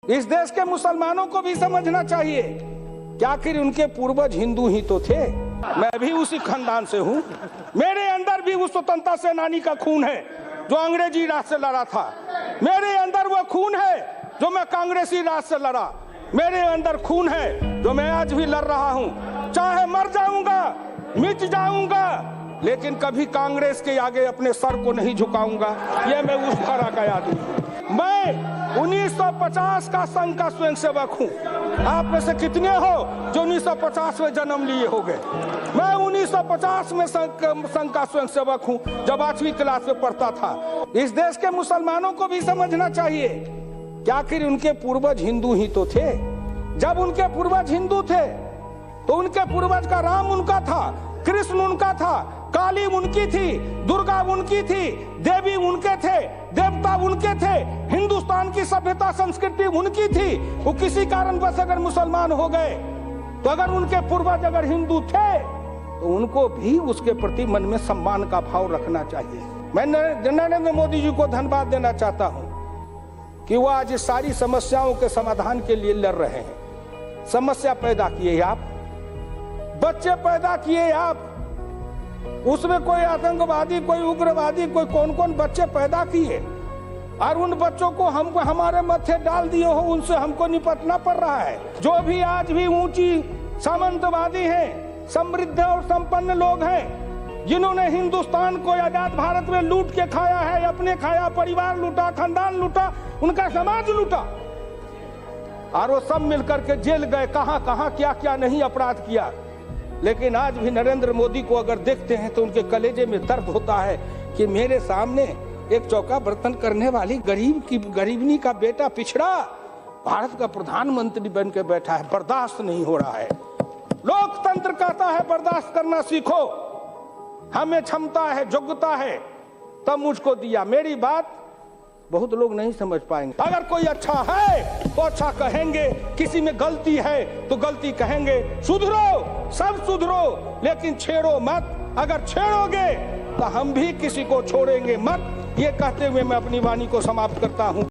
इस देश के मुसलमानों को भी समझना चाहिए कि आखिर उनके पूर्वज हिंदू ही तो थे। मैं भी उसी खानदान से हूँ। मेरे अंदर भी उस स्वतंत्रता सेनानी का खून है जो अंग्रेजी राज से लड़ा था। मेरे अंदर वो खून है जो मैं कांग्रेसी राज से लड़ा। मेरे अंदर खून है जो मैं आज भी लड़ रहा हूँ। चाहे मर जाऊंगा, मिट जाऊंगा, लेकिन कभी कांग्रेस के आगे अपने सर को नहीं झुकाऊंगा। ये मैं उस तरह का आदमी। मैं 1950 का संघ का स्वयंसेवक हूँ। आप में से कितने हो जो 1950 में जन्म लिए होंगे? मैं 1950 में संघ का स्वयंसेवक हूँ, जब 8वीं क्लास में पढ़ता था। इस देश के मुसलमानों को भी समझना चाहिए कि आखिर उनके पूर्वज हिंदू ही तो थे। जब उनके पूर्वज हिंदू थे तो उनके पूर्वज का राम उनका था, कृष्ण उनका था, काली उनकी थी, दुर्गा उनकी थी, देवी उनके थे, देवता उनके थे, हिंदुस्तान की सभ्यता संस्कृति उनकी थी। वो किसी कारणवश अगर मुसलमान हो गए तो अगर उनके पूर्वज अगर हिंदू थे तो उनको भी उसके प्रति मन में सम्मान का भाव रखना चाहिए। मैं नरेंद्र मोदी जी को धन्यवाद देना चाहता हूं कि वो आज सारी समस्याओं के समाधान के लिए लड़ रहे हैं। समस्या पैदा किए आप, बच्चे पैदा किए आप, उसमें कोई आतंकवादी, कोई उग्रवादी, कोई कौन कौन बच्चे पैदा किए और उन बच्चों को हमको हमारे मत्थे डाल दिए हो, उनसे हमको निपटना पड़ रहा है। जो भी आज भी ऊंची सामंतवादी हैं, समृद्ध और संपन्न लोग हैं, जिन्होंने हिंदुस्तान को आजाद भारत में लूट के खाया है, अपने खाया, परिवार लूटा, खानदान लूटा, उनका समाज लूटा, और वो सब मिलकर के जेल गए। कहां कहां क्या क्या नहीं अपराध किया। लेकिन आज भी नरेंद्र मोदी को अगर देखते हैं तो उनके कलेजे में दर्द होता है कि मेरे सामने एक चौका बर्तन करने वाली गरीबनी का बेटा पिछड़ा भारत का प्रधानमंत्री बन के बैठा है। बर्दाश्त नहीं हो रहा है। लोकतंत्र कहता है बर्दाश्त करना सीखो, हमें क्षमता है, योग्यता है, तब मुझको दिया। मेरी बात बहुत लोग नहीं समझ पाएंगे। अगर कोई अच्छा है तो अच्छा कहेंगे, किसी में गलती है तो गलती कहेंगे। सुधरो, सब सुधरो, लेकिन छेड़ो मत। अगर छेड़ोगे तो हम भी किसी को छोड़ेंगे मत। ये कहते हुए मैं अपनी वाणी को समाप्त करता हूं।